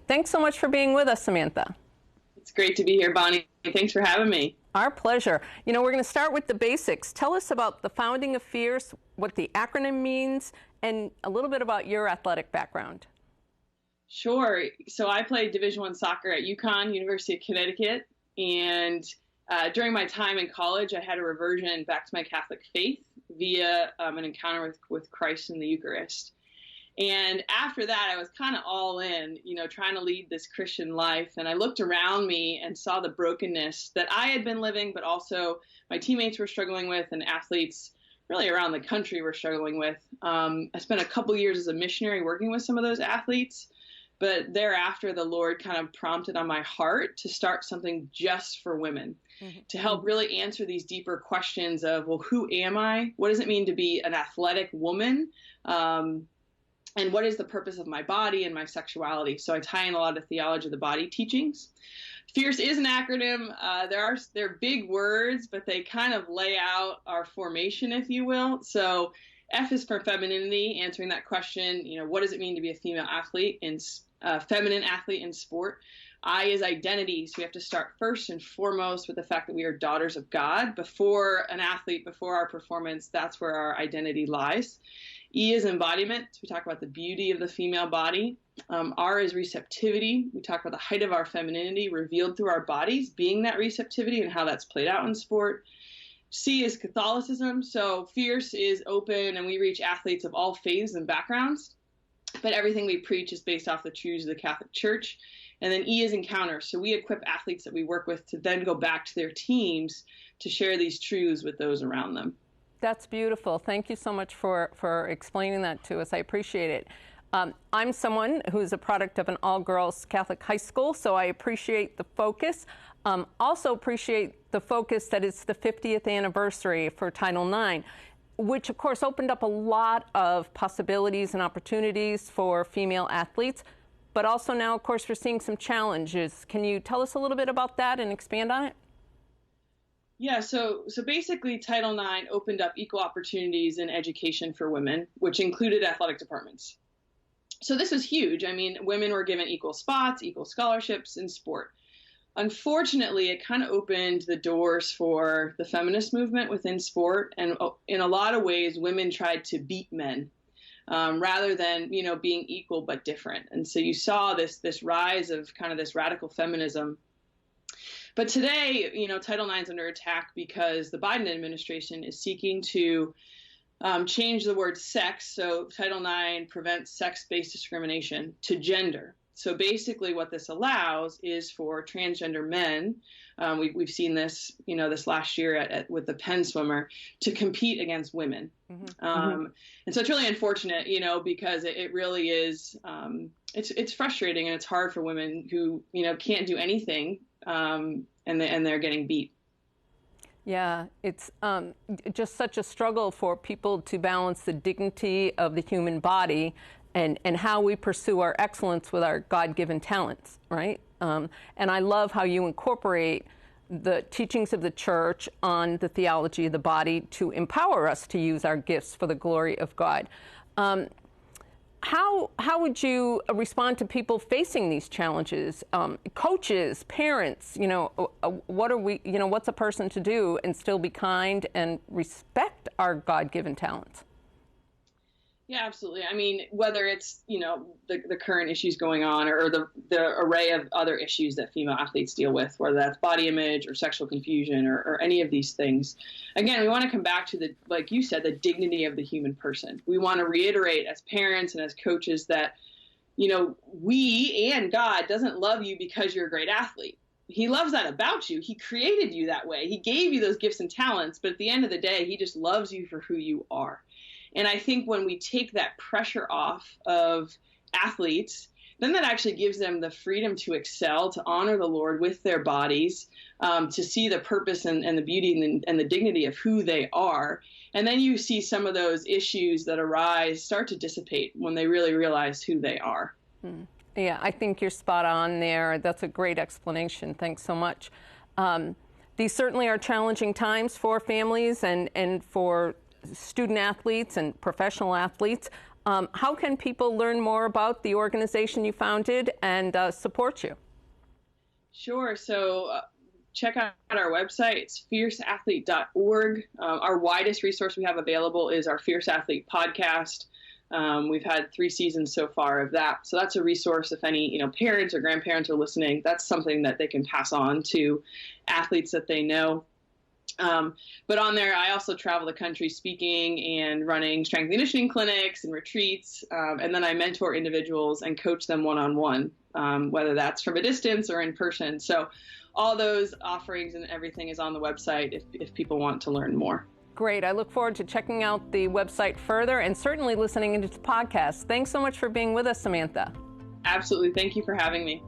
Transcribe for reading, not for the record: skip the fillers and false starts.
Thanks so much for being with us, Samantha. It's great to be here, Bonnie. Thanks for having me. Our pleasure. You know, we're going to start with the basics. Tell us about the founding of Fierce, what the acronym means, and a little bit about your athletic background. Sure. So I played Division I soccer at UConn, University of Connecticut, and during my time in college, I had a reversion back to my Catholic faith via an encounter with Christ in the Eucharist. And after that, I was kind of all in, trying to lead this Christian life. And I looked around me and saw the brokenness that I had been living, but also my teammates were struggling with, and athletes really around the country were struggling with. I spent a couple years as a missionary working with some of those athletes. But thereafter, the Lord kind of prompted on my heart to start something just for women, to help really answer these deeper questions of, well, who am I? What does it mean to be an athletic woman? And what is the purpose of my body and my sexuality? So I tie in a lot of theology of the body teachings. Fierce is an acronym. They're big words, but they kind of lay out our formation, if you will. So F is for femininity, answering that question, what does it mean to be a female athlete and feminine athlete in sport? I is identity. So we have to start first and foremost with the fact that we are daughters of God. Before an athlete, before our performance, that's where our identity lies. E is embodiment. So we talk about the beauty of the female body. R is receptivity. We talk about the height of our femininity revealed through our bodies, being that receptivity and how that's played out in sport. C is Catholicism. So Fierce is open, and we reach athletes of all faiths and backgrounds, but everything we preach is based off the truths of the Catholic Church. And then E is encounter. So we equip athletes that we work with to then go back to their teams to share these truths with those around them. That's beautiful. Thank you so much for explaining that to us. I appreciate it. I'm someone who's a product of an all-girls Catholic high school, so I appreciate the focus. Also appreciate the focus that it's the 50th anniversary for Title IX, which of course opened up a lot of possibilities and opportunities for female athletes, but also now of course we're seeing some challenges. Can you tell us a little bit about that and expand on it? Yeah, so basically Title IX opened up equal opportunities in education for women, which included athletic departments. So this was huge. I mean, women were given equal spots, equal scholarships in sport. Unfortunately, it kind of opened the doors for the feminist movement within sport. And in a lot of ways, women tried to beat men rather than, being equal but different. And so you saw this rise of kind of this radical feminism. But today, Title IX is under attack because the Biden administration is seeking to change the word sex. So Title IX prevents sex-based discrimination to gender. So basically what this allows is for transgender men, we've seen this, this last year with the Penn swimmer, to compete against women. And so it's really unfortunate, because it really is, it's frustrating, and it's hard for women who, can't do anything, and they're getting beat. Yeah, it's just such a struggle for people to balance the dignity of the human body and how we pursue our excellence with our God-given talents, right? And I love how you incorporate the teachings of the church on the theology of the body to empower us to use our gifts for the glory of God. How would you respond to people facing these challenges? Coaches, parents, what's a person to do and still be kind and respect our God-given talents? Yeah, absolutely. I mean, whether it's, the current issues going on or the array of other issues that female athletes deal with, whether that's body image or sexual confusion or any of these things. Again, we want to come back to like you said, the dignity of the human person. We want to reiterate as parents and as coaches that, we and God doesn't love you because you're a great athlete. He loves that about you. He created you that way. He gave you those gifts and talents, but at the end of the day, he just loves you for who you are. And I think when we take that pressure off of athletes, then that actually gives them the freedom to excel, to honor the Lord with their bodies, to see the purpose and the beauty and the dignity of who they are. And then you see some of those issues that arise start to dissipate when they really realize who they are. Yeah, I think you're spot on there. That's a great explanation. Thanks so much. These certainly are challenging times for families and for student athletes and professional athletes. How can people learn more about the organization you founded and support you? Sure. So check out our website. It's fierceathlete.org. Our widest resource we have available is our Fierce Athlete podcast. We've had 3 seasons so far of that. So that's a resource if any, parents or grandparents are listening. That's something that they can pass on to athletes that they know. But on there, I also travel the country speaking and running strength and conditioning clinics and retreats. And then I mentor individuals and coach them one-on-one, whether that's from a distance or in person. So all those offerings and everything is on the website if people want to learn more. Great. I look forward to checking out the website further and certainly listening into the podcast. Thanks so much for being with us, Samantha. Absolutely. Thank you for having me.